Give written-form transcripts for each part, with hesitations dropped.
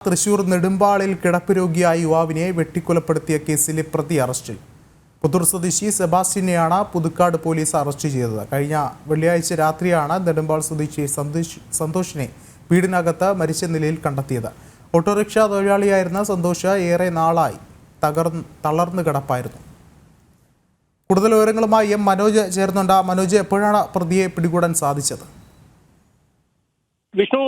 തൃശൂർ നെടുമ്പാളിൽ കിടപ്പ് രോഗിയായ യുവാവിനെ വെട്ടിക്കൊലപ്പെടുത്തിയ കേസിലെ പ്രതി അറസ്റ്റിൽ. പുത്തൂർ സ്വദേശി സെബാസ്റ്റ്യനെയാണ് പുതുക്കാട് പോലീസ് അറസ്റ്റ് ചെയ്തത്. കഴിഞ്ഞ വെള്ളിയാഴ്ച രാത്രിയാണ് നെടുമ്പാൾ സ്വദേശി സന്തോഷിനെ വീടിനകത്ത് മരിച്ച നിലയിൽ കണ്ടെത്തിയത്. ഓട്ടോറിക്ഷ തൊഴിലാളിയായിരുന്ന സന്തോഷ് ഏറെ നാളായി തളർന്നു കിടപ്പായിരുന്നു. കൂടുതൽ വിവരങ്ങളുമായി മനോജ് ചേർന്നുണ്ട്. മനോജ്, എപ്പോഴാണ് പ്രതിയെ പിടികൂടാൻ സാധിച്ചത്? വിഷ്ണു,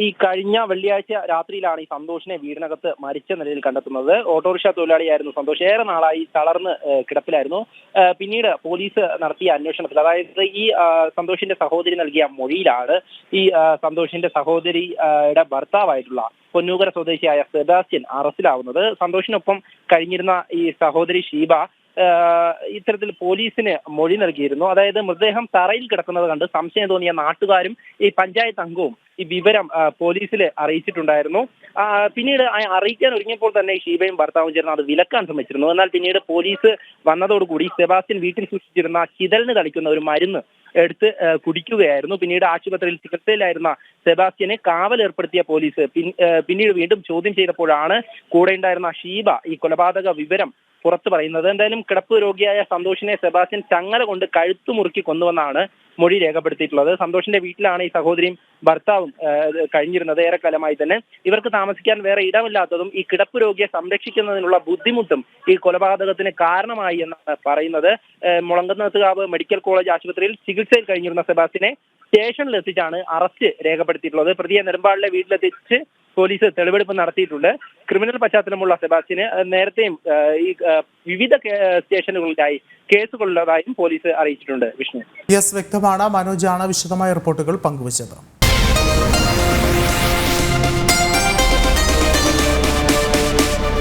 ഈ കഴിഞ്ഞ വെള്ളിയാഴ്ച രാത്രിയിലാണ് ഈ സന്തോഷിനെ വീടിനകത്ത് മരിച്ച നിലയിൽ കണ്ടെത്തുന്നത്. ഓട്ടോറിക്ഷ തൊഴിലാളിയായിരുന്നു സന്തോഷ്. ഏറെ നാളായി തളർന്ന് കിടപ്പിലായിരുന്നു. പിന്നീട് പോലീസ് നടത്തിയ അന്വേഷണത്തിൽ, അതായത് ഈ സന്തോഷിന്റെ സഹോദരി നൽകിയ മൊഴിയിലാണ് ഈ സന്തോഷിന്റെ സഹോദരിയുടെ ഭർത്താവായിട്ടുള്ള പൊന്നൂകര സ്വദേശിയായ സെബാസ്റ്റ്യൻ അറസ്റ്റിലാവുന്നത്. സന്തോഷിനൊപ്പം കഴിഞ്ഞിരുന്ന ഈ സഹോദരി ഷീബ ഇത്തരത്തിൽ പോലീസിന് മൊഴി നൽകിയിരുന്നു. അതായത് മൃതദേഹം തറയിൽ കിടക്കുന്നത് കണ്ട് സംശയം തോന്നിയ നാട്ടുകാരും ഈ പഞ്ചായത്ത് അംഗവും ഈ വിവരം പോലീസിൽ അറിയിച്ചിട്ടുണ്ടായിരുന്നു. പിന്നീട് അറിയിക്കാൻ ഒരുങ്ങിയപ്പോൾ തന്നെ ഷീബയും ഭർത്താവും ചേർന്ന് അത് വിലക്കാൻ ശ്രമിച്ചിരുന്നു. എന്നാൽ പിന്നീട് പോലീസ് വന്നതോടുകൂടി സെബാസ്റ്റ്യൻ വീട്ടിൽ സൂക്ഷിച്ചിരുന്ന ചിതലിന് തളിക്കുന്ന ഒരു മരുന്ന് എടുത്ത് കുടിക്കുകയായിരുന്നു. പിന്നീട് ആശുപത്രിയിൽ ചികിത്സയിലായിരുന്ന സെബാസ്റ്റ്യനെ കാവൽ ഏർപ്പെടുത്തിയ പോലീസ് പിന്നീട് വീണ്ടും ചോദ്യം ചെയ്തപ്പോഴാണ് കൂടെ ഉണ്ടായിരുന്ന ഷീബ ഈ കൊലപാതക വിവരം പുറത്തു പറയുന്നത്. എന്തായാലും കിടപ്പ് രോഗിയായ സന്തോഷിനെ സെബാസ്റ്റ്യൻ ചങ്ങല കൊണ്ട് കഴുത്തു മുറുക്കി കൊന്നുവെന്നാണ് മൊഴി രേഖപ്പെടുത്തിയിട്ടുള്ളത്. സന്തോഷിന്റെ വീട്ടിലാണ് ഈ സഹോദരിയും ഭർത്താവും കഴിഞ്ഞിരുന്നത് ഏറെക്കാലമായി തന്നെ. ഇവർക്ക് താമസിക്കാൻ വേറെ ഇടമില്ലാത്തതും ഈ കിടപ്പ് രോഗിയെ സംരക്ഷിക്കുന്നതിനുള്ള ബുദ്ധിമുട്ടും ഈ കൊലപാതകത്തിന് കാരണമായി എന്നാണ് പറയുന്നത്. മുളങ്കുന്നത്തുകാവ് മെഡിക്കൽ കോളേജ് ആശുപത്രിയിൽ ചികിത്സയിൽ കഴിഞ്ഞിരുന്ന സെബാസ്റ്റ്യനെ സ്റ്റേഷനിൽ എത്തിച്ചാണ് അറസ്റ്റ് രേഖപ്പെടുത്തിയിട്ടുള്ളത്. പ്രതിയെ നെടുമ്പാളിലെ വീട്ടിലെത്തിച്ച് പോലീസ് തെളിവെടുപ്പ് നടത്തിയിട്ടുണ്ട്. ക്രിമിനൽ പശ്ചാത്തലമുള്ള സെബാസ്റ്റ്യന് നേരത്തെയും ഈ വിവിധ സ്റ്റേഷനുകളിലായി കേസുകളുള്ളതായും പോലീസ് അറിയിച്ചിട്ടുണ്ട്. വിഷ്ണു, വ്യക്തമാണ്. മനോജാണ് വിശദമായ റിപ്പോർട്ടുകൾ പങ്കുവച്ചത്.